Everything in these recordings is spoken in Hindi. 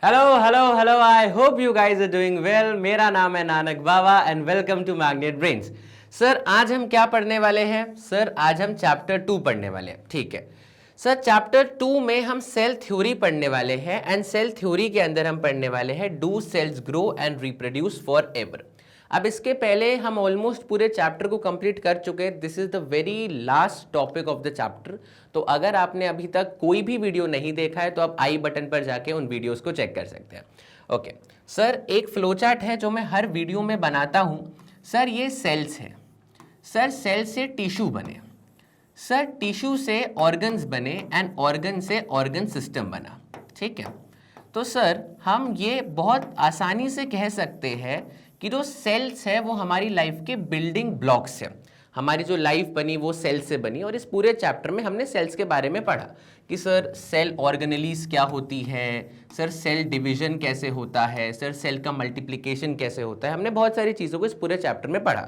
Hello hello hello, I hope you guys are doing well. मेरा नाम है Nanak Baba and welcome to magnet brains. Sir आज हम क्या पढ़ने वाले हैं? सर आज हम चैप्टर 2 पढ़ने वाले हैं। ठीक है सर, चैप्टर 2 में हम सेल थ्योरी पढ़ने वाले हैं एंड सेल थ्योरी के अंदर हम पढ़ने वाले हैं do cells grow and reproduce for ever. अब इसके पहले हम ऑलमोस्ट पूरे चैप्टर को कंप्लीट कर चुके हैं। This is the very last topic of the chapter. तो अगर आपने अभी तक कोई भी वीडियो नहीं देखा है तो आप आई बटन पर जाके उन वीडियोस को चेक कर सकते हैं। ओके सर, एक फ्लो चार्ट है जो मैं हर वीडियो में बनाता हूँ। सर ये सेल्स है। सर सेल से टिश्यू बने, सर टिश्यू से ऑर्गन्स बने एंड ऑर्गन से ऑर्गन सिस्टम बना। ठीक है, तो सर हम ये बहुत आसानी से कह सकते हैं कि जो सेल्स है वो हमारी लाइफ के बिल्डिंग ब्लॉक्स है। हमारी जो लाइफ बनी वो सेल से बनी और इस पूरे चैप्टर में हमने सेल्स के बारे में पढ़ा कि सर सेल ऑर्गेनेलीज क्या होती है, सर सेल डिवीजन कैसे होता है, सर सेल का मल्टीप्लिकेशन कैसे होता है। हमने बहुत सारी चीज़ों को इस पूरे चैप्टर में पढ़ा।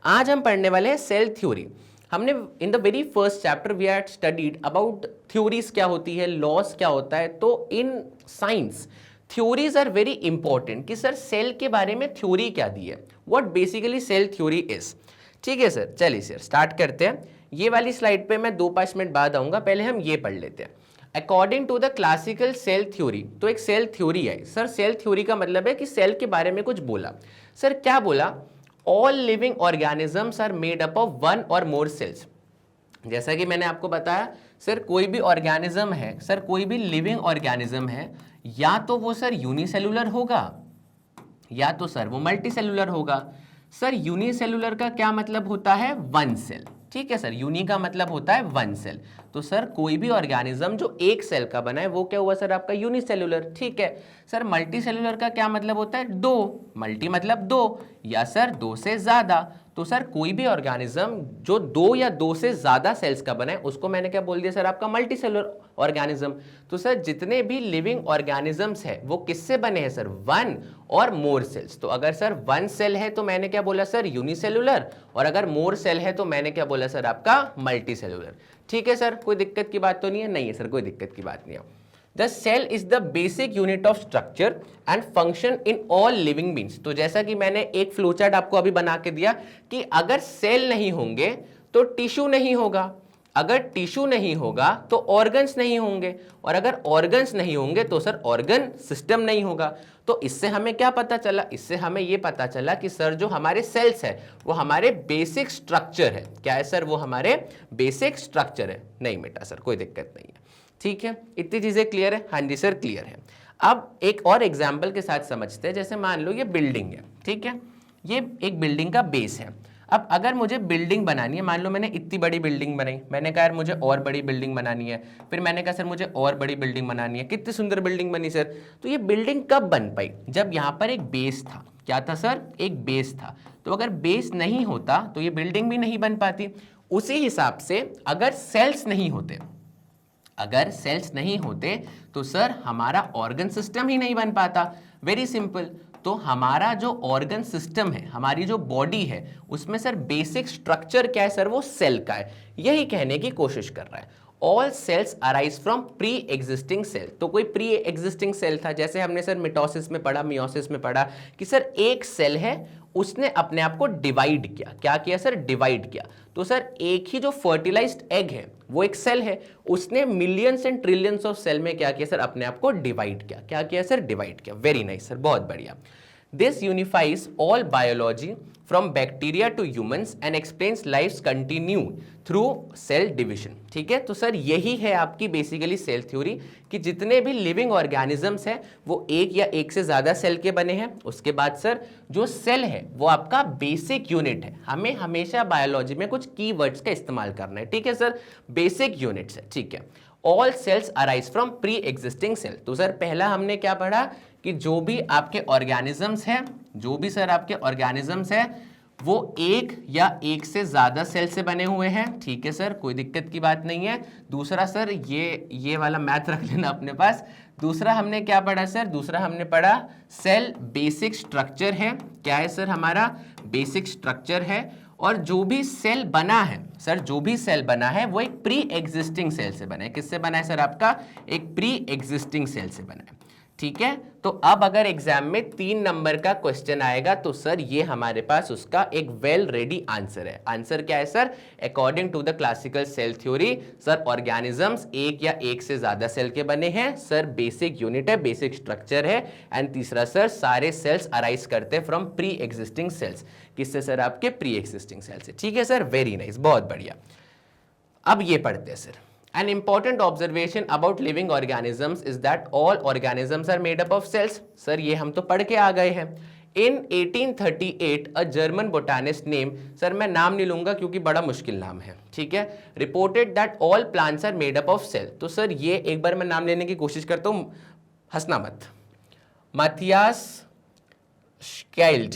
आज हम पढ़ने वाले हैं सेल थ्योरी। हमने in the very first chapter we had studied about theories क्या होती है, लॉस क्या होता है। तो इन science theories are very important कि सर सेल के बारे में थ्योरी क्या दी है, what basically cell theory is. ठीक है सर, चलिए सर स्टार्ट करते हैं। ये वाली स्लाइड पे मैं 2-5 मिनट बाद आऊंगा, पहले हम ये पढ़ लेते हैं। According to the classical cell theory, तो एक सेल थ्योरी है। सर सेल थ्योरी का मतलब है कि सेल के बारे में कुछ बोला। सर क्या बोला? All living organisms are made up of one और मोर सेल्स। जैसा कि मैंने आपको बताया सर कोई भी ऑर्गेनिज्म है, सर कोई भी लिविंग ऑर्गेनिज्म है, या तो वो सर यूनिसेलुलर होगा या तो सर वो मल्टीसेलुलर होगा। सर यूनिसेलुलर का क्या मतलब होता है? One cell. ठीक है सर, यूनि का मतलब होता है वन सेल। तो सर कोई भी ऑर्गेनिज्म जो एक सेल का बना है वो क्या हुआ सर? आपका यूनिसेलुलर। ठीक है सर, मल्टी सेलुलर का क्या मतलब होता है? दो। मल्टी मतलब दो, या सर दो से ज्यादा। तो सर कोई भी ऑर्गेनिज्म जो दो या दो से ज्यादा सेल्स का बना है उसको मैंने क्या बोल दिया सर? आपका मल्टी सेलुलर ऑर्गेनिज्म। तो सर जितने भी लिविंग ऑर्गेनिजम्स है वो किससे बने हैं सर? वन और मोर सेल्स। तो अगर सर वन सेल है तो मैंने क्या बोला सर? यूनिसेलुलर। और अगर मोर सेल है तो मैंने क्या बोला सर? आपका मल्टी सेलुलर। ठीक है सर, कोई दिक्कत की बात तो नहीं है? नहीं है सर, कोई दिक्कत की बात नहीं है। The cell is the basic unit of structure and function in all living beings। तो जैसा कि मैंने एक फ्लोचार्ट आपको अभी बना के दिया कि अगर सेल नहीं होंगे तो टिश्यू नहीं होगा, अगर टिश्यू नहीं होगा तो ऑर्गन्स नहीं होंगे, और अगर ऑर्गन्स नहीं होंगे तो सर ऑर्गन सिस्टम नहीं होगा। तो इससे हमें क्या पता चला? इससे हमें ये पता चला कि सर जो हमारे सेल्स है वो हमारे बेसिक स्ट्रक्चर है। क्या है सर? वो हमारे बेसिक स्ट्रक्चर है। नहीं बेटा सर, कोई दिक्कत नहीं है। ठीक है, इतनी चीजें क्लियर है? हाँ जी सर, क्लियर है। अब एक और एग्जाम्पल के साथ समझते हैं। जैसे मान लो ये बिल्डिंग है। ठीक है, ये एक बिल्डिंग का बेस है। अब अगर मुझे बिल्डिंग बनानी है, मान लो मैंने इतनी बड़ी बिल्डिंग बनाई, मैंने कहा यार मुझे और बड़ी बिल्डिंग बनानी है, फिर मैंने कहा सर मुझे और बड़ी बिल्डिंग बनानी है। कितनी सुंदर बिल्डिंग बनी सर। तो ये बिल्डिंग कब बन पाई? जब यहाँ पर एक बेस था। क्या था सर? एक बेस था। तो अगर बेस नहीं होता तो ये बिल्डिंग भी नहीं बन पाती। उसी हिसाब से अगर सेल्स नहीं होते, अगर सेल्स नहीं होते तो सर हमारा ऑर्गन सिस्टम ही नहीं बन पाता। Very simple. तो हमारा जो ऑर्गन सिस्टम है, हमारी जो बॉडी है, उसमें सर बेसिक स्ट्रक्चर क्या है सर? वो सेल का है। यही कहने की कोशिश कर रहा है। All cells arise from pre existing cell. तो कोई प्री एग्जिस्टिंग सेल था, जैसे हमने सर मिटोसिस में पढ़ा, मियोसिस में पढ़ा कि सर एक सेल है उसने अपने आप को डिवाइड किया। क्या किया सर? डिवाइड किया। तो सर एक ही जो फर्टिलाइज्ड एग है वो एक सेल है, उसने millions and trillions of cell में क्या किया सर? अपने आप को डिवाइड किया। क्या किया सर? डिवाइड किया। वेरी नाइस सर, बहुत बढ़िया। This unifies all biology from bacteria to humans and explains life continue through cell division. ठीक है, तो सर यही है आपकी बेसिकली सेल थ्योरी कि जितने भी लिविंग ऑर्गेनिजम्स हैं वो एक या एक से ज्यादा सेल के बने हैं। उसके बाद सर जो सेल है वो आपका बेसिक यूनिट है। हमें हमेशा बायोलॉजी में कुछ कीवर्ड्स का इस्तेमाल करना है। ठीक है सर, बेसिक यूनिट्स है। ठीक है, all cells arise from pre existing cell. तो सर पहला हमने क्या पढ़ा कि जो भी आपके ऑर्गेनिजम्स हैं, जो भी सर आपके ऑर्गेनिजम्स हैं वो एक या एक से ज्यादा सेल से बने हुए हैं। ठीक है सर, कोई दिक्कत की बात नहीं है। दूसरा सर ये वाला मैथ रख लेना अपने पास। दूसरा हमने क्या पढ़ा सर? दूसरा हमने पढ़ा सेल बेसिक स्ट्रक्चर है। क्या है सर? हमारा बेसिक स्ट्रक्चर है। और जो भी सेल बना है सर, जो भी सेल बना है वो एक प्री एग्जिस्टिंग सेल से बना है। किससे बना है सर? आपका एक प्री एग्जिस्टिंग सेल से बना है। ठीक है। तो अब अगर एग्जाम में 3 नंबर का क्वेश्चन आएगा तो सर ये हमारे पास उसका एक वेल रेडी आंसर है। आंसर क्या है sir? According to the classical cell theory sir organisms एक या एक से ज्यादा सेल के बने हैं सर, बेसिक यूनिट है, बेसिक स्ट्रक्चर है, एंड तीसरा सर सारे सेल्स अराइज करते हैं फ्रॉम प्री एग्जिस्टिंग सेल्स। किससे सर? आपके प्री एग्जिस्टिंग सेल से। ठीक है सर, वेरी नाइस, बहुत बढ़िया। अब ये पढ़ते हैं sir, an important observation about living organisms is that all organisms are made up of cells। Sir ये हम तो पढ़ के आ गए हैं। In 1838 a German botanist named, sir मैं नाम नहीं लूंगा क्योंकि बड़ा मुश्किल नाम है, ठीक है, reported that all plants are made up of cell। तो सर ये एक बार मैं नाम लेने की कोशिश करता हूं, हंसना मत। माथियास स्काइल्ड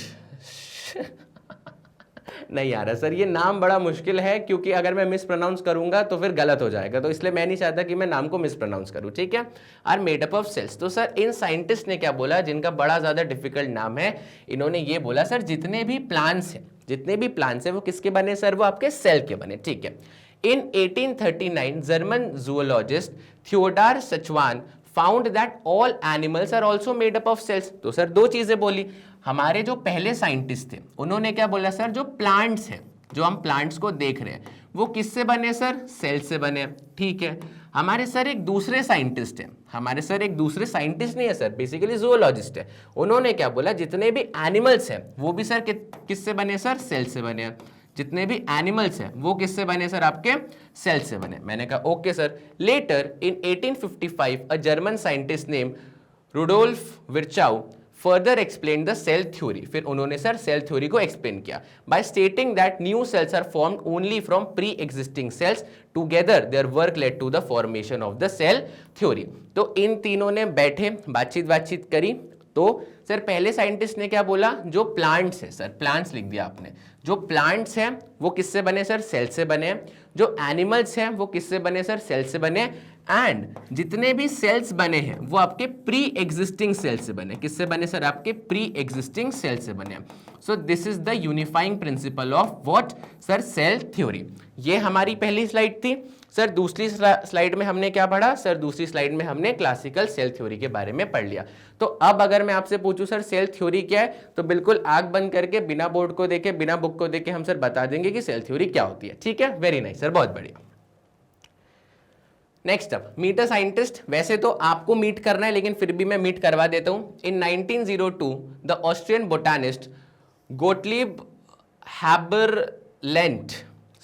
नहीं आ रहा सर, ये नाम बड़ा मुश्किल है क्योंकि अगर मैं मिस प्रोनाउंस करूंगा तो फिर गलत हो जाएगा, तो इसलिए मैं नहीं चाहता कि मैं नाम को मिस प्रोनाउंस करूं, ठीक है। Are made up of cells. तो सर इन साइंटिस्ट ने क्या बोला, जिनका बड़ा ज्यादा डिफिकल्ट नाम है, इन्होंने ये बोला सर जितने भी प्लांट्स हैं वो किसके बने सर? वो आपके सेल के बने, ठीक है। In 1839 German zoologist Theodor Schwann found that all animals are also made up of cells. तो सर दो चीजें बोली, हमारे जो पहले साइंटिस्ट थे उन्होंने क्या बोला सर, जो प्लांट्स हैं, जो हम प्लांट्स को देख रहे हैं वो किससे बने सर? सेल से बने, ठीक है। हमारे सर एक दूसरे साइंटिस्ट हैं, हमारे सर एक दूसरे साइंटिस्ट नहीं है सर, बेसिकली जूलॉजिस्ट है, उन्होंने क्या बोला, जितने भी एनिमल्स हैं वो भी सर किससे बने सर? सेल से बने हैं। जितने भी एनिमल्स हैं वो किससे बने सर? आपके सेल से बने। मैंने कहा okay sir. Later in 1855 a German scientist name Rudolf Virchow further explain the cell theory. फिर उन्होंने सर सेल थ्योरी को एक्सप्लेन किया by stating that new cells are formed only from pre existing cells, together their work led to the formation of the cell theory. तो इन तीनों ने बैठे बातचीत करी, तो सर पहले साइंटिस्ट ने क्या बोला, जो प्लांट्स है सर, प्लांट्स लिख दिया आपने, जो प्लांट्स हैं वो किससे बने सर? सेल से बने हैं। जो एनिमल्स हैं वो किससे बने सर? सेल से बने। एंड जितने भी सेल्स बने हैं वो आपके प्री एग्जिस्टिंग सेल से बने। किससे बने सर? आपके प्री एग्जिस्टिंग सेल से बने। So this is the unifying principle of what sir? Cell theory. ये हमारी पहली स्लाइड थी सर। दूसरी स्लाइड में हमने क्या पढ़ा सर? दूसरी स्लाइड में हमने क्लासिकल सेल थ्योरी के बारे में पढ़ लिया। तो अब अगर मैं आपसे पूछूं सर सेल थ्योरी क्या है, तो बिल्कुल आंख बंद करके बिना बोर्ड को देखे, बिना बुक को देखे हम सर बता देंगे कि सेल थ्योरी क्या होती है, ठीक है। वेरी नाइस सर, बहुत बढ़िया। Next up, meet a scientist. वैसे तो आपको मीट करना है लेकिन फिर भी मैं मीट करवा देता हूं। In 1902 the Austrian botanist Gottlieb Haberlandt,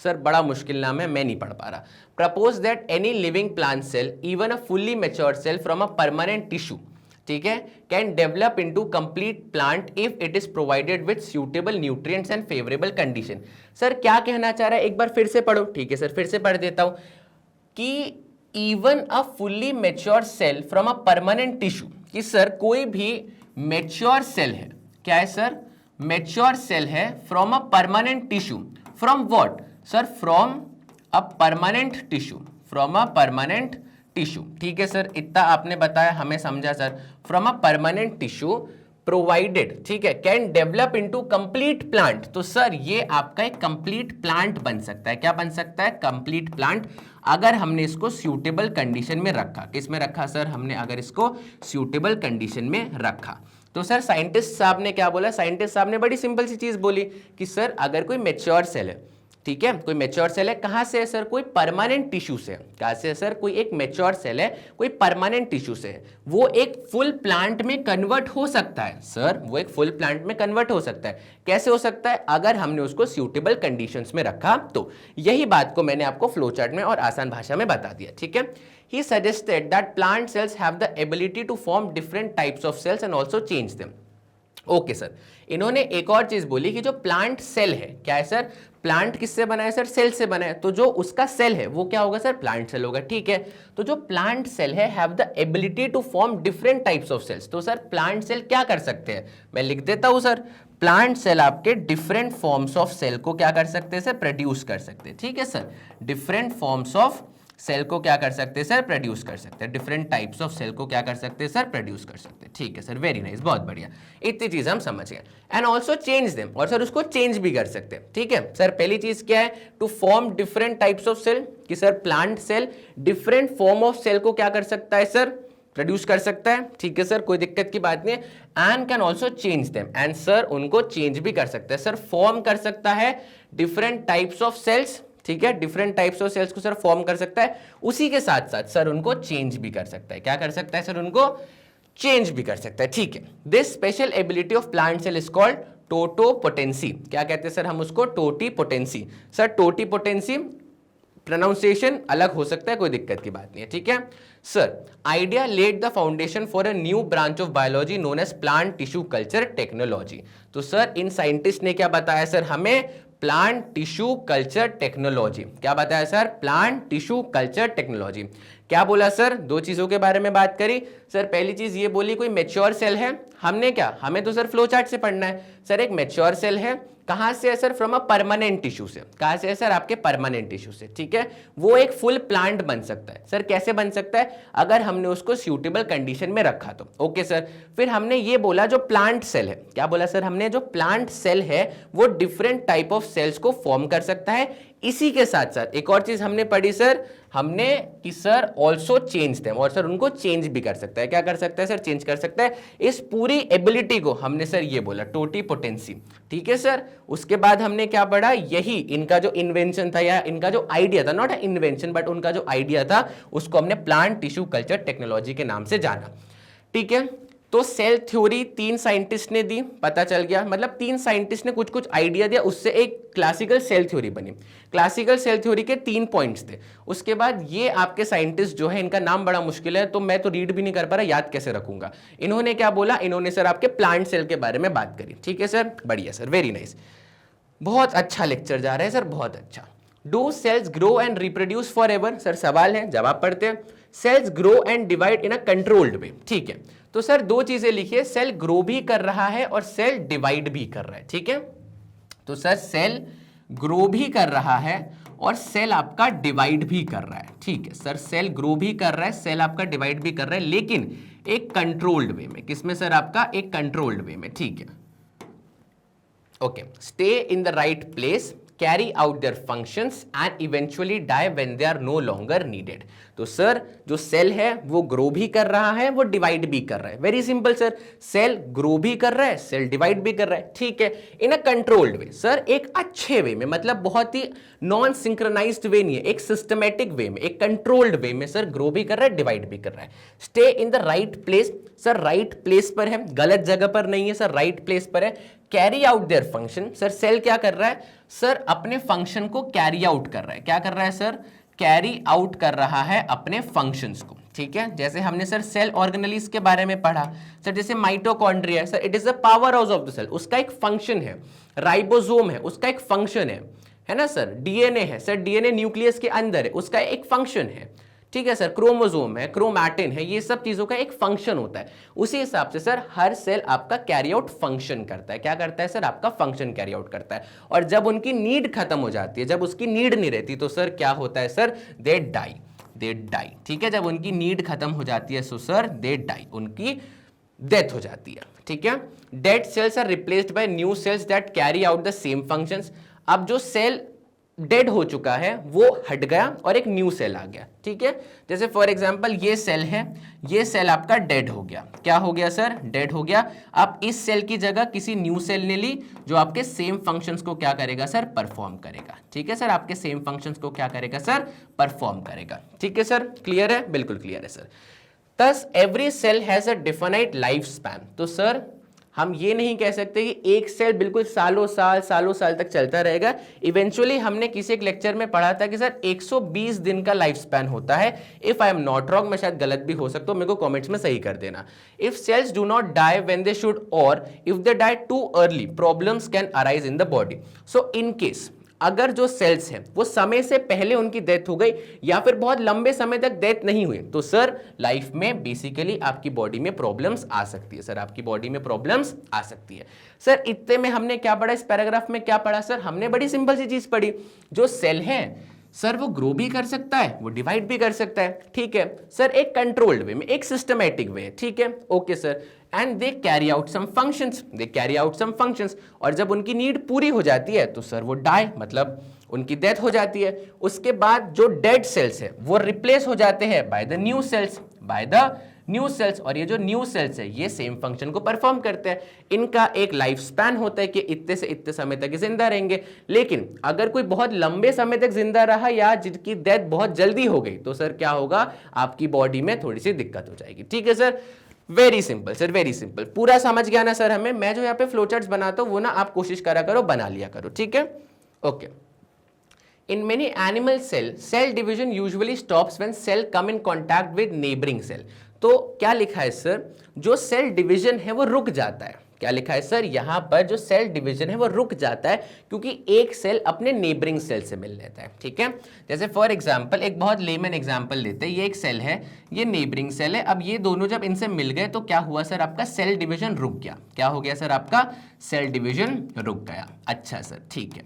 sir बड़ा मुश्किल नाम है, मैं नहीं पढ़ पा रहा, propose that any living plant cell, even a fully matured cell from a permanent tissue, ठीक है, can develop into complete plant if it is provided with suitable nutrients and favourable condition. Sir क्या कहना चाह रहा है, एक बार फिर से पढ़ो, ठीक है सर, फिर से पढ़ देता हूं कि even a fully mature cell from a permanent tissue, कि सर कोई भी मैच्योर सेल है, क्या है सर? मैच्योर सेल है from a permanent tissue, from what sir? From a permanent tissue, from a permanent tissue, ठीक है सर, इतना आपने बताया, हमें समझा sir. From a permanent tissue provided, ठीक है, can develop into complete plant. तो सर ये आपका एक कंप्लीट प्लांट बन सकता है। क्या बन सकता है? कंप्लीट प्लांट, अगर हमने इसको सूटेबल कंडीशन में रखा। किस में रखा सर? हमने अगर इसको सूटेबल कंडीशन में रखा। तो सर साइंटिस्ट साहब ने क्या बोला? साइंटिस्ट साहब ने बड़ी सिंपल सी चीज बोली कि सर अगर कोई मैच्योर सेल है, ठीक है, कोई मैच्योर सेल है, कहां से है सर? कोई परमानेंट टिश्यू से। कहां से है सर? कोई एक मैच्योर सेल है, कोई परमानेंट टिश्यू से है, वो एक फुल प्लांट में कन्वर्ट हो सकता है सर, वो एक फुल प्लांट में कन्वर्ट हो सकता है। कैसे हो सकता है? अगर हमने उसको सूटेबल कंडीशंस में रखा तो। यही बात को मैंने आपको फ्लो चार्ट में और आसान भाषा में बता दिया, ठीक है। He suggested that plant cells have the ability to form different types of cells and also change them. Okay sir, इन्होंने एक और चीज बोली कि जो प्लांट सेल है, क्या है सर? प्लांट किससे बना है सर? सेल से बना है, तो जो उसका सेल है वो क्या होगा सर? प्लांट सेल होगा, ठीक है। तो जो प्लांट सेल है have the ability to form different types of cells. तो सर प्लांट सेल क्या कर सकते हैं? मैं लिख देता हूं सर, प्लांट सेल आपके डिफरेंट फॉर्म्स ऑफ सेल को क्या कर सकते हैं सर? प्रोड्यूस कर सकते हैं, ठीक है sir. Different forms of cell को क्या कर सकते हैं सर? प्रोड्यूस कर सकते हैं। डिफरेंट टाइप्स ऑफ सेल को क्या कर सकते हैं सर? प्रोड्यूस कर सकते हैं, ठीक है सर, वेरी नाइस, बहुत बढ़िया, इतनी चीज हम समझ गए। एंड ऑल्सो चेंज देम, और सर उसको चेंज भी कर सकते हैं, ठीक है सर। पहली चीज क्या है? To form different types of cell, कि sir plant cell different form of cell को क्या कर सकता है सर? प्रोड्यूस कर सकता है, ठीक है सर, कोई दिक्कत की बात नहीं है। And can also change them, and sir उनको चेंज भी कर सकता है सर, फॉर्म कर सकता है डिफरेंट टाइप्स ऑफ सेल्स, ठीक है, डिफरेंट टाइप्स ऑफ सेल्स को सर फॉर्म कर सकता है, उसी के साथ साथ सर उनको चेंज भी कर सकता है। क्या कर सकता है सर? उनको चेंज भी कर सकता है, ठीक है। This special ability of plant cell is called totipotency. क्या कहते हैं सर हम उसको? टोटीपोटेंसी। सर टोटीपोटेंसी प्रोनाउंसिएशन अलग हो सकता है, कोई दिक्कत की बात नहीं है, ठीक है sir. Idea led the foundation for a new branch of biology known as plant tissue culture technology. तो सर इन साइंटिस्ट ने क्या बताया सर हमें? Plant tissue culture technology. क्या बताया sir? Plant tissue culture technology. क्या बोला सर? दो चीजों के बारे में बात करी सर। पहली चीज ये बोली कोई मैच्योर सेल है, हमने क्या, हमें तो सर फ्लो चार्ट से पढ़ना है सर। एक मैच्योर सेल है, कहां से है sir? From a permanent tissue से। कहां से है सर? आपके परमानेंट टिश्यू से, ठीक है। वो एक फुल प्लांट बन सकता है सर। कैसे बन सकता है? अगर हमने उसको सूटेबल कंडीशन में रखा तो, ओके सर। फिर हमने ये बोला जो प्लांट सेल है, क्या बोला सर हमने? जो प्लांट सेल है वो डिफरेंट टाइप ऑफ सेल्स को फॉर्म कर सकता है। इसी के साथ साथ एक और चीज हमने पढ़ी सर, हमने कि सर ऑल्सो चेंज देम, और सर उनको चेंज भी कर सकता है। क्या कर सकता है सर? चेंज कर सकता है। इस पूरी एबिलिटी को हमने सर ये बोला टोटीपोटेंसी, ठीक है सर। उसके बाद हमने क्या पढ़ा? यही इनका जो इन्वेंशन था या इनका जो आइडिया था, नॉट इन्वेंशन बट उनका जो आइडिया था, उसको हमने प्लांट टिश्यू कल्चर टेक्नोलॉजी के नाम से जाना, ठीक है। तो सेल थ्योरी 3 साइंटिस्ट ने दी, पता चल गया, मतलब 3 साइंटिस्ट ने कुछ कुछ आइडिया दिया, उससे एक क्लासिकल सेल थ्योरी बनी। क्लासिकल सेल थ्योरी के 3 पॉइंट्स थे। उसके बाद ये आपके साइंटिस्ट जो है, इनका नाम बड़ा मुश्किल है तो मैं तो रीड भी नहीं कर पा रहा, याद कैसे रखूंगा। इन्होंने क्या बोला? इन्होंने सर आपके प्लांट सेल के बारे में बात करी, ठीक है सर। बढ़िया सर, वेरी नाइस, बहुत अच्छा लेक्चर जा रहा है सर, बहुत अच्छा। Do cells grow and reproduce for ever? Sir सवाल है, जवाब पढ़ते हैं। Cells grow and divide in a controlled way, ठीक है। तो सर दो चीजें लिखिए, सेल ग्रो भी कर रहा है और सेल डिवाइड भी कर रहा है, ठीक है। तो सर सेल ग्रो भी कर रहा है और सेल आपका डिवाइड भी कर रहा है, ठीक है सर। सेल ग्रो भी कर रहा है, सेल आपका डिवाइड भी कर रहा है, लेकिन एक कंट्रोल्ड वे में। किसमें सर? आपका एक कंट्रोल्ड वे में, ठीक है। Okay, stay in the right place, carry out their functions and eventually die when they are no longer needed. तो सर जो सेल है वो ग्रो भी कर रहा है, वो डिवाइड भी कर रहा है। Very simple sir, cell grow भी कर रहा है, सेल डिवाइड भी कर रहा है, ठीक है, इन अ कंट्रोल्ड वे सर, एक अच्छे वे में, मतलब बहुत ही नॉन सिंक्रोनाइज्ड वे नहीं है, एक सिस्टमैटिक वे में, एक कंट्रोल्ड वे में सर ग्रो भी कर रहा है, डिवाइड भी कर रहा है। Stay in the right place, sir right place पर है, गलत जगह पर नहीं है सर, राइट प्लेस पर है। Carry out their function, sir cell क्या कर रहा है सर? अपने फंक्शन को कैरी आउट कर रहा है। क्या कर रहा है सर? कैरी आउट कर रहा है अपने फंक्शंस को, ठीक है। जैसे हमने सर सेल ऑर्गेनेलिज के बारे में पढ़ा सर, जैसे mitochondria sir, it is the power house of the cell, उसका एक फंक्शन है। राइबोसोम है, उसका एक फंक्शन है ना सर। डीएनए है सर, डीएनए न्यूक्लियस के अंदर है, उसका एक फंक्शन है, ठीक है सर। क्रोमोसोम है, क्रोमैटिन है, ये सब चीजों का एक फंक्शन होता है। उसी हिसाब से सर हर सेल आपका कैरी आउट फंक्शन करता है। क्या करता है सर? आपका फंक्शन कैरी आउट करता है। और जब उनकी नीड खत्म हो जाती है, जब उसकी नीड नहीं रहती, तो सर क्या होता है सर? दे डाई, ठीक है। जब उनकी नीड खत्म हो जाती है, सो सर दे डाई, उनकी डेथ हो जाती है, ठीक है। Dead cells are replaced by new cells that carry out the same functions. अब जो सेल डेड हो चुका है वो हट गया और एक न्यू सेल आ गया, ठीक है। जैसे फॉर एग्जांपल ये सेल है, ये सेल आपका डेड हो गया। क्या हो गया सर? डेड हो गया। अब इस सेल की जगह किसी न्यू सेल ने ली जो आपके सेम फंक्शंस को क्या करेगा सर? परफॉर्म करेगा, ठीक है सर। आपके सेम फंक्शंस को क्या करेगा सर? परफॉर्म करेगा, ठीक है सर। क्लियर है? बिल्कुल क्लियर है sir. Thus every cell has a definite life span. तो सर हम ये नहीं कह सकते कि एक सेल बिल्कुल सालों साल तक चलता रहेगा। इवेंचुअली हमने किसी एक लेक्चर में पढ़ा था कि सर 120 दिन का लाइफ स्पैन होता है। If I am not wrong, मैं शायद गलत भी हो सकता हूं, मेरे को कमेंट्स में सही कर देना। If cells do not die when they should, और if they die too early, problems can arise in the body. So in case अगर जो सेल्स हैं वो समय से पहले उनकी डेथ हो गई या फिर बहुत लंबे समय तक डेथ नहीं हुई, तो सर लाइफ में बेसिकली आपकी बॉडी में प्रॉब्लम्स आ सकती है। सर आपकी बॉडी में प्रॉब्लम्स आ सकती है। सर इतने में हमने क्या पढ़ा? इस पैराग्राफ में क्या पढ़ा सर? हमने बड़ी सिंपल सी चीज पढ़ी, जो सेल है सर वो ग्रो भी कर सकता है, वो डिवाइड भी कर सकता है, ठीक है सर। एक कंट्रोल्ड वे में, एक सिस्टमैटिक वे, ठीक है, okay sir. And they carry out some functions, और जब उनकी नीड पूरी हो जाती है तो सर वो डाई, मतलब उनकी डेथ हो जाती है। उसके बाद जो डेड सेल्स है वो रिप्लेस हो जाते हैं by the new sales, new sales, और ये जो न्यू सेल्स है ये सेम फंक्शन को परफॉर्म करते हैं। इनका एक लाइफ स्पैन होता है कि इतने से इतने समय तक जिंदा रहेंगे। लेकिन अगर कोई बहुत लंबे समय तक जिंदा रहा या जिसकी डेथ बहुत जल्दी हो गई तो सर क्या होगा, आपकी बॉडी में थोड़ी सी दिक्कत हो जाएगी। ठीक है sir, very simple sir, very simple. पूरा समझ गया ना सर हमें? मैं जो यहाँ पे फ्लो चार्ट्स बनाता हूँ वो ना आप कोशिश करा करो, बना लिया करो। ठीक है, okay. In many animal cell division usually stops when cell come in contact with neighboring cell। तो क्या लिखा है सर, जो सेल डिवीजन है वो रुक जाता है। क्या लिखा है सर, यहां पर जो सेल डिवीजन है वो रुक जाता है क्योंकि एक सेल अपने नेबरिंग सेल से मिल लेता है। ठीक है, जैसे फॉर एग्जांपल एक बहुत लेमन एग्जांपल लेते हैं, ये एक सेल है, ये नेबरिंग सेल है। अब ये दोनों जब इनसे मिल गए तो क्या हुआ सर, आपका सेल डिवीजन रुक गया। क्या हो गया सर, आपका सेल डिवीजन रुक गया। अच्छा सर, ठीक है,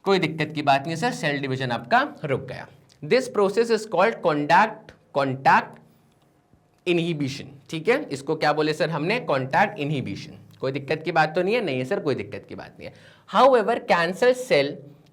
कोई दिक्कत की बात नहीं सर, सेल डिवीजन आपका रुक गया। This process is called contact inhibition. ठीक है, इसको क्या बोले सर हमने, कॉन्टैक्ट इनहिबिशन। कोई दिक्कत की बात तो नहीं है? नहीं है सर, कोई दिक्कत की बात नहीं है। However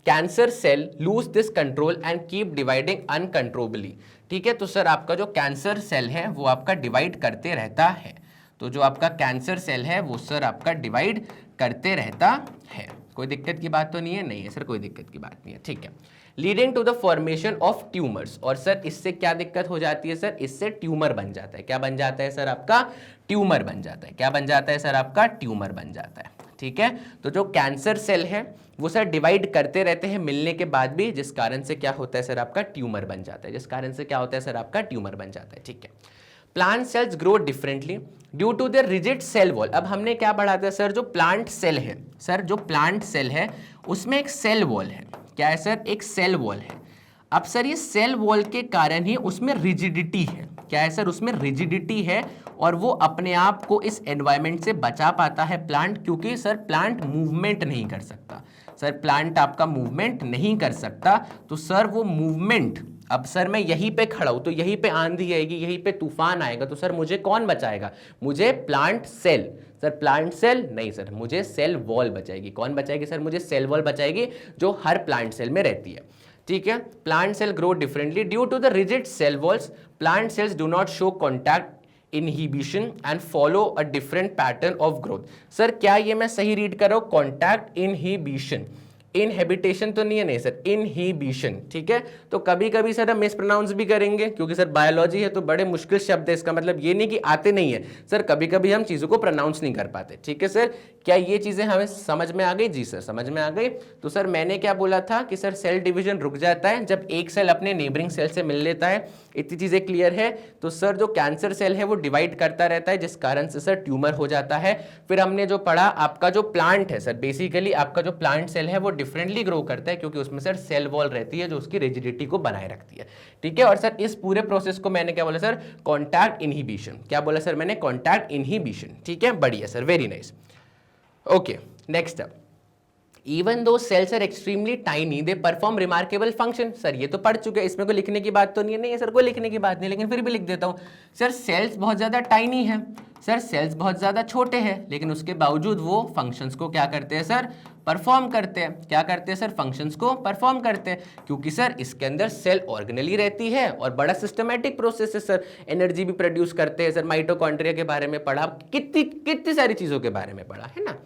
cancer cell lose this control and keep dividing uncontrollably. ठीक है, तो सर आपका जो कैंसर सेल है वो आपका डिवाइड करते रहता है। तो जो आपका कैंसर सेल है वो सर आपका डिवाइड करते रहता है। कोई दिक्कत की बात तो नहीं है? नहीं है सर, कोई दिक्कत की बात नहीं है। ठीक है, leading to the formation of tumours. और सर इससे क्या दिक्कत हो जाती है सर, इससे ट्यूमर बन जाता है। क्या बन जाता है सर, आपका ट्यूमर बन जाता है। क्या बन जाता है सर, आपका ट्यूमर बन जाता है। ठीक है, तो जो कैंसर सेल है वो सर डिवाइड करते रहते हैं मिलने के बाद भी, जिस कारण से क्या होता है सर, आपका ट्यूमर बन जाता है। जिस कारण से क्या होता है सर, आपका ट्यूमर बन जाता है। ठीक है, plant cells grow differently due to the rigid cell wall. अब हमने क्या पढ़ा था सर, जो प्लांट सेल है सर, जो प्लांट सेल है उसमें एक सेल वॉल है। क्या है सर, एक सेल वॉल है। अब सर ये सेल वॉल के कारण ही उसमें रिजिडिटी है। क्या है सर, उसमें रिजिडिटी है और वो अपने आप को इस एनवायरनमेंट से बचा पाता है प्लांट, क्योंकि सर प्लांट मूवमेंट नहीं कर सकता। सर प्लांट आपका मूवमेंट नहीं कर सकता, तो सर वो मूवमेंट, अब सर मैं यहीं पे खड़ा हूं तो यहीं पे आंधी आएगी, यहीं पे तूफान आएगा, तो सर मुझे कौन बचाएगा, मुझे plant cell. Sir plant cell नहीं सर, मुझे सेल वॉल बचाएगी। कौन बचाएगी सर, मुझे सेल वॉल बचाएगी जो हर प्लांट सेल में रहती है। ठीक है, plant cell grow differently due to the rigid cell walls. Plant cells do not show contact inhibition and follow a different pattern of growth। Sir क्या ये मैं सही रीड कर रहा हूं, कॉन्टैक्ट इनहिबिशन, इनहेबिटेशन तो नहीं है, नहीं सर इनहिबिशन। ठीक है, तो कभी कभी सर हम मिस प्रोनाउंस भी करेंगे क्योंकि सर बायोलॉजी है तो बड़े मुश्किल शब्द है, इसका मतलब ये नहीं कि आते नहीं है सर, कभी कभी हम चीज़ों को प्रोनाउंस नहीं कर पाते। ठीक है सर, क्या ये चीज़ें हमें समझ में आ गई? जी सर, समझ में आ गई। तो सर मैंने क्या बोला था कि सर सेल डिवीजन रुक जाता है जब एक सेल अपने नेबरिंग सेल से मिल लेता है। इतनी चीज़ें क्लियर है। तो सर जो कैंसर सेल है वो डिवाइड करता रहता है, जिस कारण से सर ट्यूमर हो जाता है। फिर हमने जो पढ़ा, आपका जो प्लांट है सर, बेसिकली आपका जो प्लांट सेल है वो डिफरेंटली ग्रो करता है क्योंकि उसमें सर सेल वॉल रहती है जो उसकी रिजिडिटी को बनाए रखती है। ठीक है, और सर इस पूरे प्रोसेस को मैंने क्या बोला सर, कॉन्टैक्ट इनहिबिशन। क्या बोला सर मैंने, कॉन्टैक्ट इनहिबिशन। ठीक है, बढ़िया sir, very nice. Okay, next up, even though cells are extremely tiny they perform remarkable function. Sir ये तो पढ़ चुके हैं, इसमें कोई लिखने की बात तो नहीं है? नहीं है सर, कोई लिखने की बात नहीं, लेकिन फिर भी लिख देता हूं। सर सेल्स बहुत ज्यादा टाइनी है, सर सेल्स बहुत ज्यादा छोटे हैं, लेकिन उसके बावजूद वो फंक्शंस को क्या करते हैं सर, परफॉर्म करते हैं। क्या करते हैं सर, फंक्शंस को परफॉर्म करते हैं, क्योंकि सर इसके अंदर सेल ऑर्गेनली रहती है और बड़ा सिस्टमैटिक प्रोसेस है सर। एनर्जी भी प्रोड्यूस करते हैं सर, माइटोकॉन्ड्रिया के बारे में पढ़ा, कितनी सारी चीजों के बारे में पढ़ा है ना।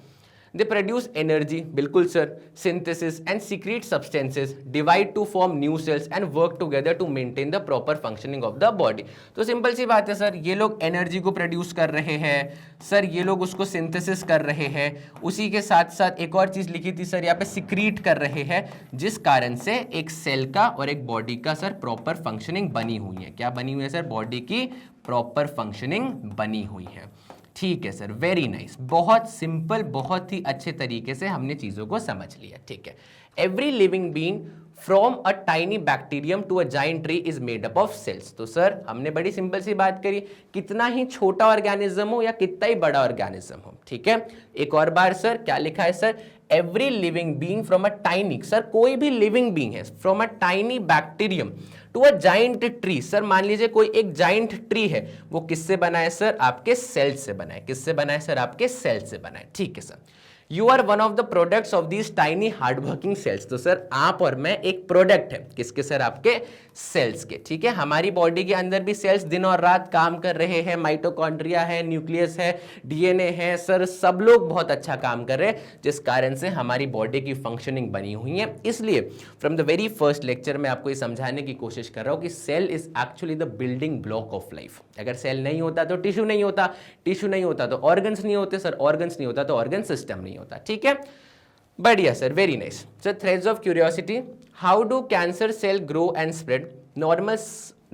They produce energy, बिल्कुल sir, synthesis and secrete substances, divide to form new cells and work together to maintain the proper functioning of the body। तो सिंपल सी बात है सर, ये लोग एनर्जी को प्रोड्यूस कर रहे हैं सर, ये लोग उसको सिंथेसिस कर रहे हैं, उसी के साथ साथ एक और चीज़ लिखी थी सर यहाँ पे, सिक्रीट कर रहे हैं, जिस कारण से एक सेल का और एक बॉडी का सर प्रॉपर फंक्शनिंग बनी हुई है। क्या बनी हुई है सर, बॉडी की प्रॉपर फंक्शनिंग बनी हुई है। ठीक है सर, वेरी नाइस, बहुत सिंपल, बहुत ही अच्छे तरीके से हमने चीजों को समझ लिया। ठीक है, every living being from a tiny bacterium to a giant tree is made up of cells. तो सर हमने बड़ी सिंपल सी बात करी, कितना ही छोटा ऑर्गेनिज्म हो या कितना ही बड़ा ऑर्गेनिज्म हो। ठीक है, एक और बार सर क्या लिखा है sir, every living being from a tiny, sir कोई भी लिविंग बीइंग है from a tiny bacterium to a giant tree. Sir मान लीजिए कोई एक जाइंट ट्री है, वो किससे बना है सर, आपके सेल्स से बना है। किससे बना है सर, आपके सेल्स से बना है। ठीक है sir, you are one of the products of these tiny hardworking cells. तो सर आप और मैं एक प्रोडक्ट है किसके सर? आपके सेल्स के। ठीक है, हमारी बॉडी के अंदर भी सेल्स दिन और रात काम कर रहे हैं, माइटोकॉन्ड्रिया है, न्यूक्लियस है, डीएनए है, सर सब लोग बहुत अच्छा काम कर रहे हैं, जिस कारण से हमारी बॉडी की फंक्शनिंग बनी हुई है। इसलिए from the very first lecture में आपको ये समझाने की कोशिश कर रहा हूं कि cell is actually the building block of life. अगर सेल नहीं होता तो टिश्यू नहीं होता, टिश्यू नहीं होता तो ऑर्गन्स नहीं होते, सर ऑर्गन्स नहीं होता तो ऑर्गन सिस्टम नहीं होता। ठीक है, बढ़िया sir, very nice sir. Threads of curiosity, how do cancer cell grow and spread?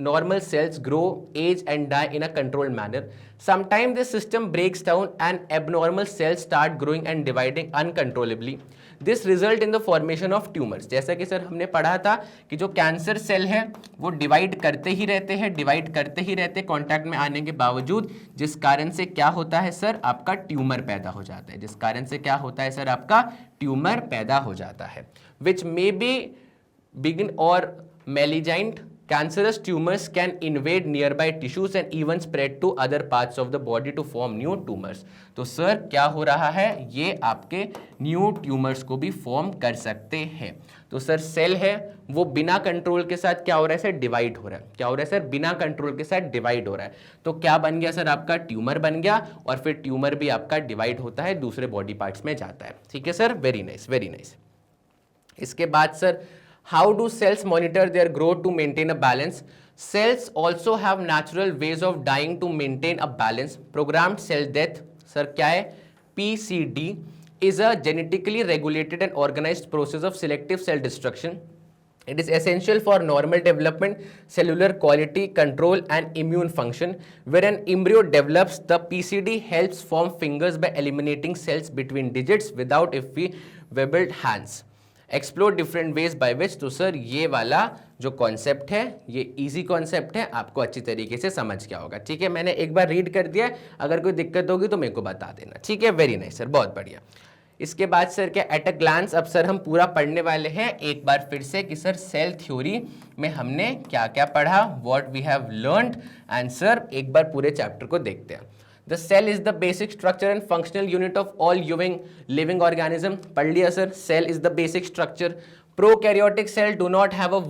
Normal cells grow, age and die in a controlled manner. Sometimes the system breaks down and abnormal cells start growing and dividing uncontrollably. This result in the formation of tumors. जैसा कि सर हमने पढ़ा था कि जो कैंसर सेल है वो डिवाइड करते ही रहते हैं, डिवाइड करते ही रहते हैं कॉन्टैक्ट में आने के बावजूद, जिस कारण से क्या होता है सर? आपका ट्यूमर पैदा हो जाता है। जिस कारण से क्या होता है सर? आपका ट्यूमर पैदा हो जाता है, which may be begin or malignant. Cancerous tumors can invade nearby tissues and even spread to other parts of the body to form new tumors. तो सर क्या हो रहा है? ये आपके न्यू ट्यूमर्स को भी फॉर्म कर सकते हैं। तो सर सेल है वो बिना कंट्रोल के साथ क्या हो रहा है सर? डिवाइड हो रहा है। क्या हो रहा है सर? बिना कंट्रोल के साथ डिवाइड हो रहा है। तो क्या बन गया सर? आपका ट्यूमर बन गया, और फिर ट्यूमर भी आपका डिवाइड होता है, दूसरे बॉडी पार्ट्स में जाता है। ठीक है sir, very nice, very nice. इसके बाद sir, how do cells monitor their growth to maintain a balance? Cells also have natural ways of dying to maintain a balance. Programmed cell death, sir क्या है? PCD is a genetically regulated and organized process of selective cell destruction. It is essential for normal development, cellular quality control and immune function. Where an embryo develops, the PCD helps form fingers by eliminating cells between digits without webbed hands. Explore different ways by which. तो सर ये वाला जो कॉन्सेप्ट है ये इजी कॉन्सेप्ट है, आपको अच्छी तरीके से समझ गया होगा। ठीक है, मैंने एक बार रीड कर दिया, अगर कोई दिक्कत होगी तो मेरे को बता देना। ठीक है, वेरी नाइस सर, बहुत बढ़िया। इसके बाद सर क्या एट अ ग्लांस, अब सर हम पूरा पढ़ने वाले हैं एक बार फिर से कि सर सेल थ्योरी में हमने क्या क्या पढ़ा, what we have learned, and sir एक बार पूरे चैप्टर को देखते हैं। The cell is the basic structure and functional unit of all living organism. पढ़ लिया sir, cell is the basic structure. Prokaryotic cell do not have a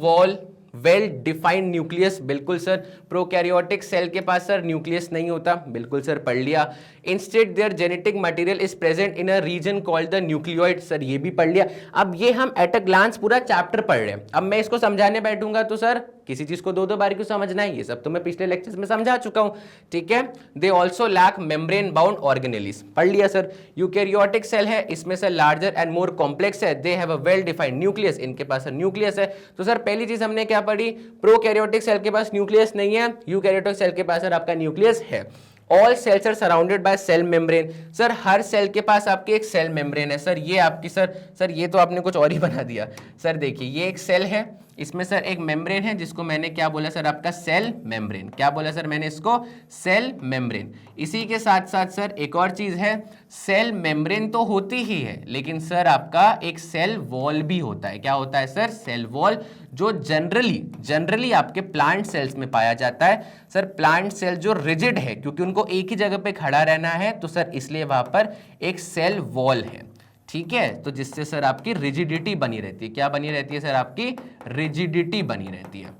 well defined nucleus. बिल्कुल सर, प्रोकैरियोटिक सेल के पास सर न्यूक्लियस नहीं होता। बिल्कुल सर, पढ़ लिया। Instead their genetic material is present in a region called the nucleoid. Sir ये भी पढ़ लिया। अब ये हम एट अ ग्लांस पूरा चैप्टर पढ़ रहे हैं। अब मैं इसको समझाने बैठूंगा तो सर किसी चीज को दो बार क्यों समझना है? ये सब तो मैं पिछले लेक्चर्स में समझा चुका हूं। ठीक है, they also lack membrane bound organelles, पढ़ लिया सर। यूकैरियोटिक सेल है, इसमें sir larger and more complex है, they have a well defined nucleus, इनके पास न्यूक्लियस है। तो सर पहली चीज हमने क्या पढ़ी? प्रोकैरियोटिक सेल के पास न्यूक्लियस नहीं है, यूकैरियोटिक सेल के पास सर आपका न्यूक्लियस है। All cells are surrounded by cell membrane, sir हर सेल के पास आपकी एक सेल मेम्ब्रेन है। सर ये आपकी सर ये तो आपने कुछ और ही बना दिया। सर देखिए ये एक सेल है, इसमें सर एक मेम्ब्रेन है जिसको मैंने क्या बोला सर? आपका सेल मेम्ब्रेन। क्या बोला सर मैंने इसको? Cell membrane. इसी के साथ साथ सर एक और चीज है, सेल मेम्ब्रेन तो होती ही है लेकिन सर आपका एक सेल वॉल भी होता है। क्या होता है सर? सेल वॉल, जो जनरली आपके प्लांट सेल्स में पाया जाता है। सर प्लांट सेल जो रिजिड है क्योंकि उनको एक ही जगह पे खड़ा रहना है, तो सर इसलिए वहां पर एक सेल वॉल है। ठीक है, तो जिससे सर आपकी रिजिडिटी बनी रहती है। क्या बनी रहती है सर? आपकी रिजिडिटी बनी रहती है।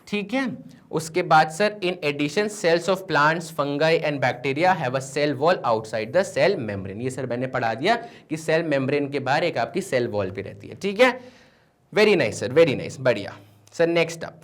ठीक है, उसके बाद sir in addition cells of plants, fungi and bacteria have a cell wall outside the cell membrane. ये सर मैंने पढ़ा दिया कि सेल मेम्ब्रेन के बाहर एक आपकी सेल वॉल भी रहती है। ठीक है, very nice sir, very nice, बढ़िया sir. Next up,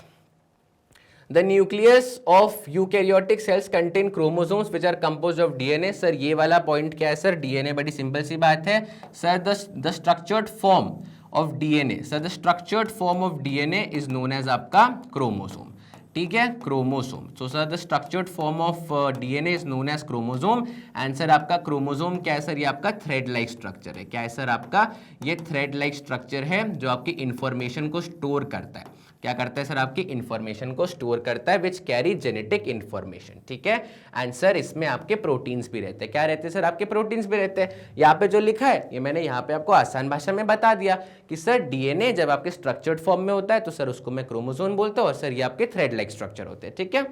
The nucleus of eukaryotic cells contain chromosomes which are composed of DNA. Sir ये वाला पॉइंट क्या है सर? DNA, बड़ी सिंपल सी बात है sir. the structured form of DNA, sir the structured form of DNA is known as आपका क्रोमोसोम। ठीक है, chromosome. So sir the structured form of DNA is known as chromosome. And sir आपका क्रोमोसोम क्या है सर? ये आपका थ्रेड लाइक स्ट्रक्चर है। क्या है सर? आपका ये थ्रेड लाइक स्ट्रक्चर है जो आपकी इंफॉर्मेशन को स्टोर करता है। क्या करता है सर? आपकी इंफॉर्मेशन को स्टोर करता है, विच कैरी जेनेटिक इंफॉर्मेशन। ठीक है, एंड सर इसमें आपके प्रोटीन्स भी रहते हैं। क्या रहते हैं सर? आपके प्रोटीन्स भी रहते हैं। यहाँ पे जो लिखा है ये मैंने यहाँ पे आपको आसान भाषा में बता दिया कि सर डीएनए जब आपके स्ट्रक्चर्ड फॉर्म में होता है तो सर उसको मैं क्रोमोसोम बोलता हूँ, और सर ये आपके थ्रेड लाइक स्ट्रक्चर होते हैं। ठीक है,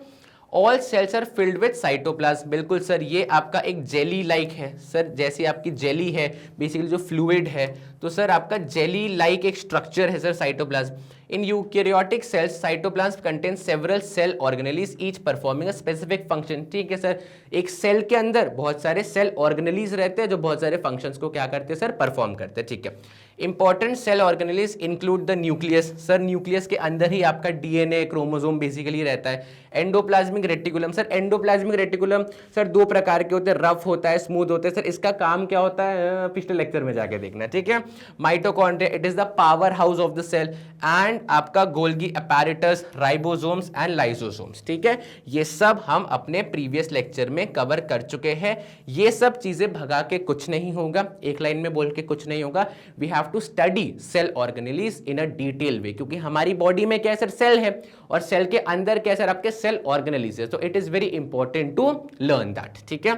all cells are filled with cytoplasm. बिल्कुल सर, ये आपका एक जेली लाइक है सर, जैसी आपकी जेली है बेसिकली जो फ्लूइड है, तो सर आपका जेली लाइक एक स्ट्रक्चर है sir cytoplasm. In eukaryotic cells cytoplasm contain several cell organelles each performing a specific function. ठीक है सर, एक सेल के अंदर बहुत सारे सेल ऑर्गेनेलीज रहते हैं जो बहुत सारे फंक्शंस को क्या करते हैं सर, परफॉर्म करते हैं। ठीक है, important cell organelles include the nucleus. Sir nucleus के अंदर ही आपका डीएनए क्रोमोसोम बेसिकली रहता है। Endoplasmic reticulum, sir endoplasmic reticulum sir दो प्रकार के होते हैं, रफ होता है, स्मूथ होता है। सर इसका काम क्या होता है पिछले लेक्चर में जाके देखना। ठीक है, mitochondria, it is the power house of the cell, and आपका Golgi apparatus, ribosomes and lysosomes. ठीक है, ये सब हम अपने प्रीवियस लेक्चर में कवर कर चुके हैं। ये सब चीजें भगा के कुछ नहीं होगा, एक लाइन में बोल के कुछ नहीं होगा। We have to study cell organelles in a detail way, क्योंकि हमारी बॉडी में क्या है सर, सेल है, और सेल के अंदर क्या है सर, आपके सेल ऑर्गेनेलीज है। तो it is very important to learn that. ठीक है,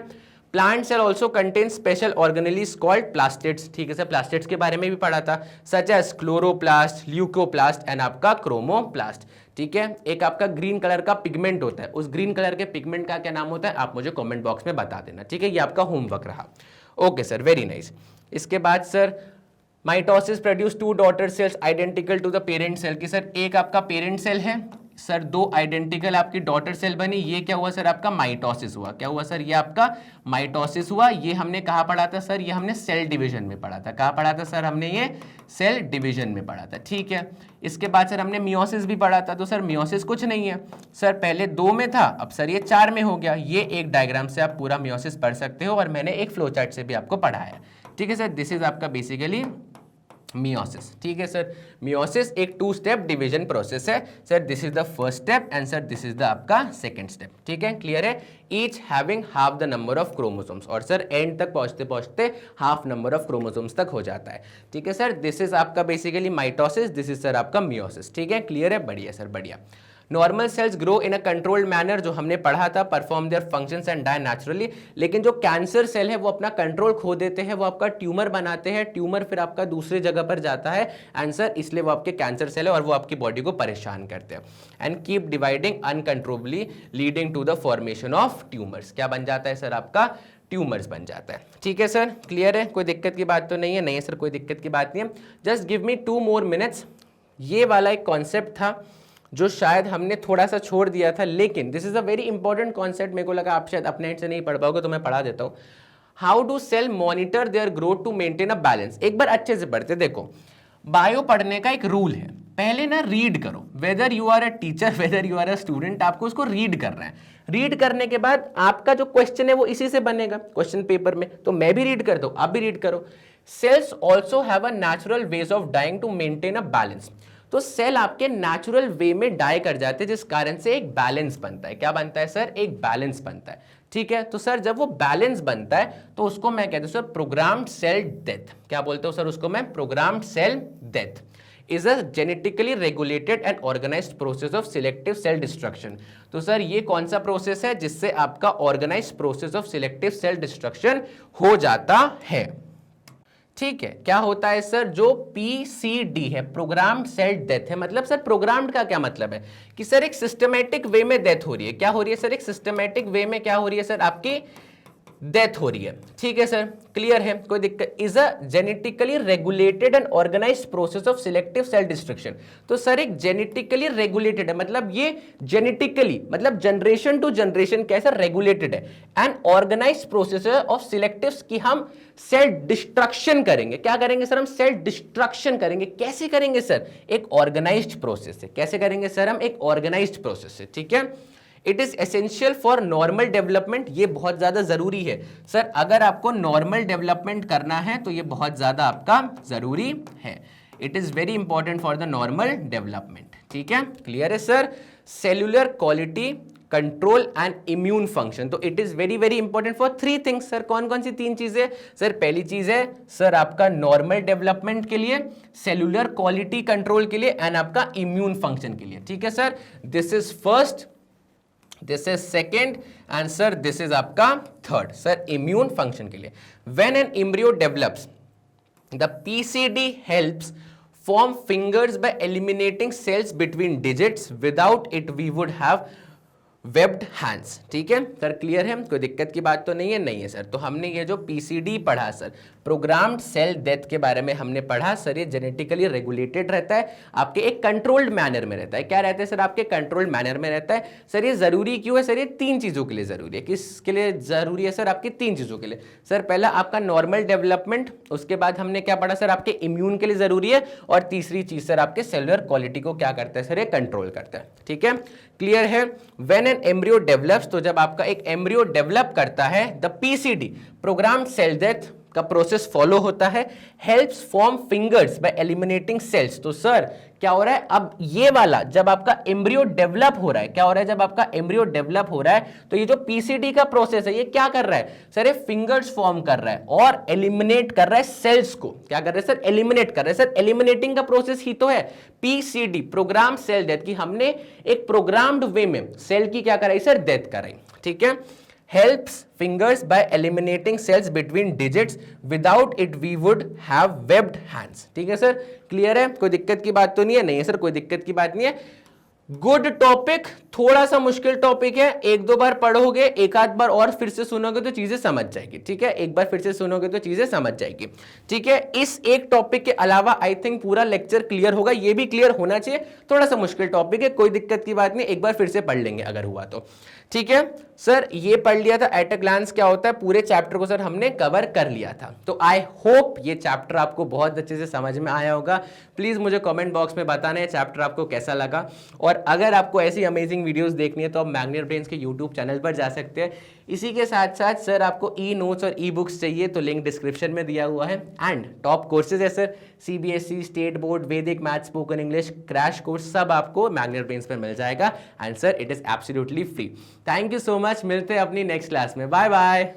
plant cell also contain special organelles called plastids. ठीक है सर, प्लास्टिड्स के बारे में भी पढ़ा था, such as chloroplast, leucoplast and आपका क्रोमोप्लास्ट। ठीक है, एक आपका ग्रीन कलर का पिगमेंट होता है, उस ग्रीन कलर के पिगमेंट का क्या नाम होता है आप मुझे कमेंट बॉक्स में बता देना। ठीक है, ये आपका होमवर्क रहा। Okay sir, very nice. इसके बाद sir mitosis produce two daughter cells identical to the parent cell. की सर एक आपका पेरेंट सेल है सर, दो आइडेंटिकल आपकी डॉटर सेल बनी, ये क्या हुआ सर, आपका माइटोसिस हुआ। क्या हुआ सर, ये आपका माइटोसिस हुआ। ये हमने कहाँ पढ़ा था सर, ये हमने सेल डिवीजन में पढ़ा था। कहाँ पढ़ा था सर, हमने ये सेल डिवीजन में पढ़ा था। ठीक है, इसके बाद सर हमने मियोसिस भी पढ़ा था। तो सर मियोसिस कुछ नहीं है सर, पहले 2 में था, अब सर ये 4 में हो गया। ये एक डायग्राम से आप पूरा मियोसिस पढ़ सकते हो, और मैंने एक फ्लो चार्ट से भी आपको पढ़ाया। ठीक है सर, दिस इज आपका बेसिकली मियोसिस। ठीक है सर, मियोसिस एक 2 स्टेप डिवीजन प्रोसेस है sir, this is the first step and sir this is the आपका सेकंड स्टेप। ठीक है, क्लियर है, each having half the number of chromosomes, और सर एंड तक पहुंचते पहुंचते हाफ नंबर ऑफ क्रोमोसोम्स तक हो जाता है। ठीक है सर, दिस इज आपका basically mitosis, this is sir आपका मियोसिस। ठीक है, क्लियर है, बढ़िया सर, बढ़िया। Normal cells grow in a controlled manner, जो हमने पढ़ा था, perform their functions and die naturally. लेकिन जो कैंसर सेल है वो अपना कंट्रोल खो देते हैं, वो आपका ट्यूमर बनाते हैं, ट्यूमर फिर आपका दूसरी जगह पर जाता है आंसर, इसलिए वो आपके कैंसर सेल है और वो आपकी बॉडी को परेशान करते हैं। And keep dividing uncontrollably leading to the formation of tumours. क्या बन जाता है सर, आपका ट्यूमर्स बन जाता है। ठीक है सर, क्लियर है, कोई दिक्कत की बात तो नहीं है? नहीं है सर, कोई दिक्कत की बात नहीं है। Just give me 2 more minutes। ये वाला एक कॉन्सेप्ट था जो शायद हमने थोड़ा सा छोड़ दिया था, लेकिन this is a very important concept. मेरे को लगा आप शायद अपने एंड से नहीं पढ़ पाओगे, तो मैं पढ़ा देता हूँ। How do cell monitor their growth to maintain a balance. एक बार अच्छे से पढ़ते, देखो बायो पढ़ने का एक रूल है, पहले ना रीड करो, whether you are a teacher whether you are a student, आपको उसको रीड करना है। रीड करने के बाद आपका जो क्वेश्चन है वो इसी से बनेगा क्वेश्चन पेपर में, तो मैं भी रीड करता हूं, आप भी रीड करो। Cells also have a natural ways of dying to maintain a balance. तो सेल आपके नेचुरल वे में डाई कर जाते हैं, जिस कारण से एक बैलेंस बनता है। क्या बनता है सर, एक बैलेंस बनता है। ठीक है, तो सर जब वो बैलेंस बनता है तो उसको मैं कहता हूं सर प्रोग्राम्ड सेल डेथ। क्या बोलते हो सर उसको मैं, programmed cell death is a genetically regulated and organised process of selective cell destruction. तो सर ये कौन सा प्रोसेस है जिससे आपका organised process of selective cell destruction हो जाता है। ठीक है, क्या होता है सर, जो PCD है, प्रोग्राम्ड सेल डेथ है। मतलब सर प्रोग्राम्ड का क्या मतलब है कि सर एक सिस्टमैटिक वे में डेथ हो रही है। क्या हो रही है सर, एक सिस्टमैटिक वे में क्या हो रही है सर, आपकी डेथ हो रही है। ठीक है सर, क्लियर है, कोई दिक्कत। Is a genetically regulated and organised process of selective cell destruction. तो सर एक जेनेटिकली रेगुलेटेड है, मतलब ये जेनेटिकली मतलब जनरेशन टू जनरेशन कैसा रेगुलेटेड है, and organised process of selective की हम सेल डिस्ट्रक्शन करेंगे। क्या करेंगे सर, हम सेल डिस्ट्रक्शन करेंगे। कैसे करेंगे सर, एक ऑर्गेनाइज्ड प्रोसेस से। कैसे करेंगे सर, हम एक ऑर्गेनाइज्ड प्रोसेस से। ठीक है, it is essential for normal development. ये बहुत ज्यादा जरूरी है सर, अगर आपको नॉर्मल डेवलपमेंट करना है तो ये बहुत ज्यादा आपका जरूरी है। It is very important for the normal development. ठीक है, क्लियर है sir. Cellular quality control and immune function, तो it is very very important for 3 things. Sir कौन कौन सी 3 चीजें सर, पहली चीज है सर आपका नॉर्मल डेवलपमेंट के लिए, सेल्यूलर क्वालिटी कंट्रोल के लिए, एंड आपका इम्यून फंक्शन के लिए। ठीक है sir, this is first, this is second, and sir this is आपका थर्ड। सर इम्यून फंक्शन के लिए, when an embryo develops the PCD helps form fingers by eliminating cells between digits, without it we would have webbed hands. ठीक है सर, क्लियर है, कोई दिक्कत की बात तो नहीं है? नहीं है सर। तो हमने ये जो पीसीडी पढ़ा सर, प्रोग्राम्ड सेल डेथ के बारे में हमने पढ़ा सर, ये जेनेटिकली रेगुलेटेड रहता है, आपके एक कंट्रोल्ड मैनर में रहता है। क्या रहता है सर? आपके कंट्रोल्ड मैनर में रहता है। सर ये जरूरी क्यों है सर? ये 3 चीजों के लिए जरूरी है। किसके लिए जरूरी है सर? आपकी 3 चीजों के लिए। सर पहला आपका नॉर्मल डेवलपमेंट, उसके बाद हमने क्या पढ़ा सर? आपके इम्यून के लिए जरूरी है, और तीसरी चीज सर आपके सेलुलर क्वालिटी को क्या करता है सर? ये कंट्रोल करता है। ठीक है, क्लियर है? व्हेन एन एम्ब्रियो डेवलप्स, तो जब आपका एक एम्ब्रियो डेवलप करता है, the PCD programmed cell death का प्रोसेस फॉलो होता है, helps form fingers by eliminating cells. तो सर क्या हो रहा है? अब ये वाला जब आपका एम्ब्रियो डेवलप हो रहा है, क्या हो रहा है? जब आपका एम्ब्रियो डेवलप हो रहा है तो ये जो पीसीडी का प्रोसेस है ये क्या कर रहा है सर? ये फिंगर्स फॉर्म कर रहा है और एलिमिनेट कर रहा है सेल्स को। क्या कर रहा है सर? एलिमिनेट कर रहा है सर। एलिमिनेटिंग का प्रोसेस ही तो है पीसीडी, प्रोग्राम सेल डेथ, की हमने एक प्रोग्राम्ड वे में सेल की क्या कराई सर? डेथ कराई। ठीक है, helps fingers by eliminating cells between digits, without it we would have webbed hands। ठीक है सर, क्लियर है, कोई दिक्कत की बात तो नहीं है? नहीं है सर, कोई दिक्कत की बात नहीं है। गुड टॉपिक, थोड़ा सा मुश्किल टॉपिक है, 1-2 बार पढ़ोगे, एक आध बार और फिर से सुनोगे तो चीजें समझ जाएगी। ठीक है, एक बार फिर से सुनोगे तो चीजें समझ जाएगी। ठीक है, इस एक टॉपिक के अलावा आई थिंक पूरा लेक्चर क्लियर होगा, ये भी क्लियर होना चाहिए। थोड़ा सा मुश्किल टॉपिक है, कोई दिक्कत की बात नहीं, एक बार फिर से पढ़ लेंगे अगर हुआ तो। ठीक है सर, ये पढ़ लिया था एट अ ग्लांस क्या होता है, पूरे चैप्टर को सर हमने कवर कर लिया था। तो आई होप ये चैप्टर आपको बहुत अच्छे से समझ में आया होगा। प्लीज मुझे कमेंट बॉक्स में बताना है चैप्टर आपको कैसा लगा, और अगर आपको ऐसी अमेजिंग वीडियोस देखनी है तो आप मैग्नेट ब्रेन्स के यूट्यूब चैनल पर जा सकते हैं। इसी के साथ साथ सर आपको ई नोट्स और ई बुक्स चाहिए तो लिंक डिस्क्रिप्शन में दिया हुआ है। एंड टॉप कोर्सेज है sir, CBSE, state board, Vedic maths, spoken English, crash course, सब आपको मैग्नेट ब्रेन्स पर मिल जाएगा। And sir it is absolutely free. Thank you so much, मिलते हैं अपनी नेक्स्ट क्लास में। Bye bye.